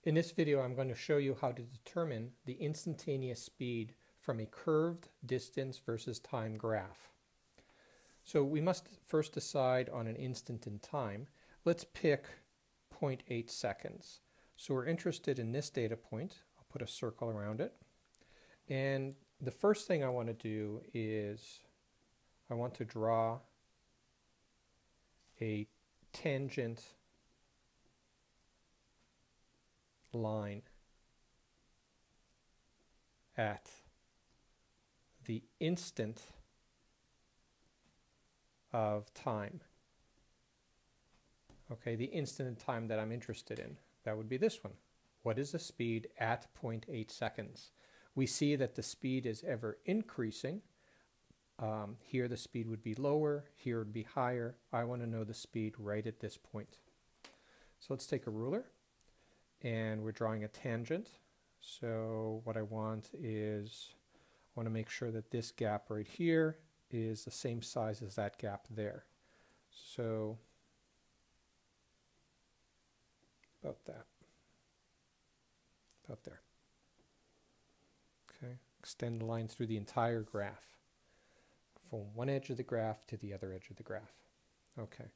In this video, I'm going to show you how to determine the instantaneous speed from a curved distance versus time graph. So we must first decide on an instant in time. Let's pick 0.8 seconds. So we're interested in this data point. I'll put a circle around it. And the first thing I want to do is I want to draw a tangent line at the instant of time. Okay, the instant in time that I'm interested in. That would be this one. What is the speed at 0.8 seconds? We see that the speed is ever increasing. Here the speed would be lower, here it would be higher. I want to know the speed right at this point. So let's take a ruler, and we're drawing a tangent. So what I want is, I want to make sure that this gap right here is the same size as that gap there. So about that, about there. Okay, extend the line through the entire graph, from one edge of the graph to the other edge of the graph. Okay,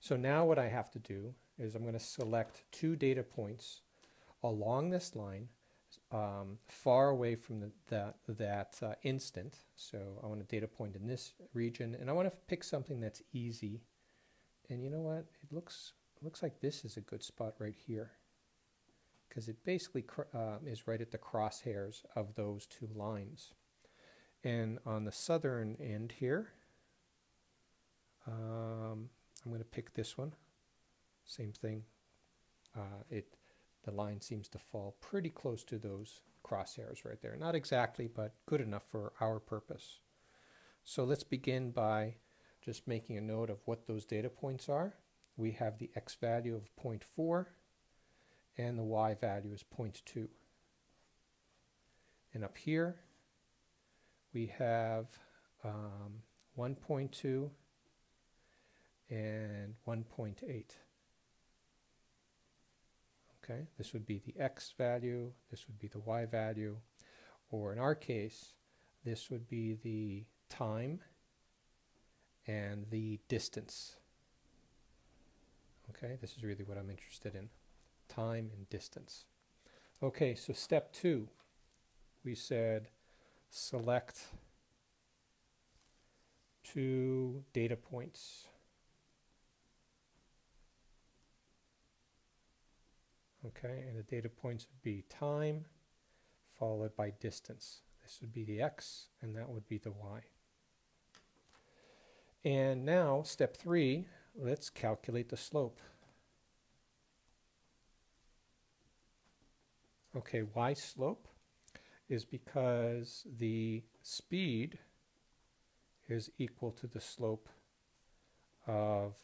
so now what I have to do is I'm going to select two data points along this line, far away from that instant. So I want a data point in this region, and I want to pick something that's easy. And you know what? It looks like this is a good spot right here, because it basically is right at the crosshairs of those two lines. And on the southern end here, I'm going to pick this one. Same thing. The line seems to fall pretty close to those crosshairs right there. Not exactly, but good enough for our purpose. So let's begin by just making a note of what those data points are. We have the x value of 0.4 and the y value is 0.2. And up here we have 1.2 and 1.8. Okay, this would be the x value, this would be the y value, or in our case, this would be the time and the distance. Okay, this is really what I'm interested in, time and distance. Okay, so step 2, we said select two data points. Okay, and the data points would be time followed by distance. This would be the x and that would be the y. And now step 3, let's calculate the slope. Okay, why slope? Is because the speed is equal to the slope of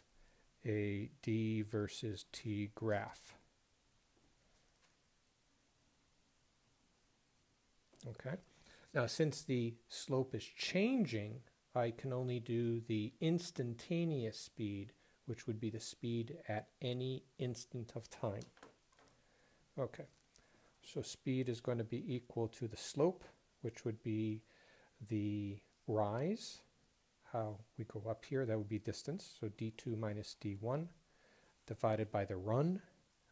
a d versus t graph. Okay, now since the slope is changing, I can only do the instantaneous speed, which would be the speed at any instant of time. Okay, so speed is going to be equal to the slope, which would be the rise, how we go up here, that would be distance, so d2 minus d1, divided by the run,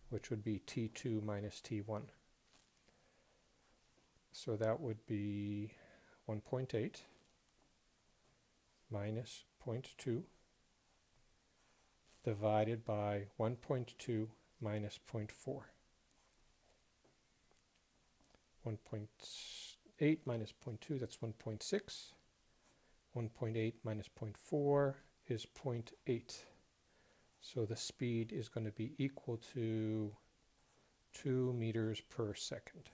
which would be t2 minus t1. So that would be 1.8 minus 0.2 divided by 1.2 minus 0.4. 1.8 minus 0.2, that's 1.6. 1.8 minus 0.4 is 0.8. So the speed is going to be equal to 2 meters per second.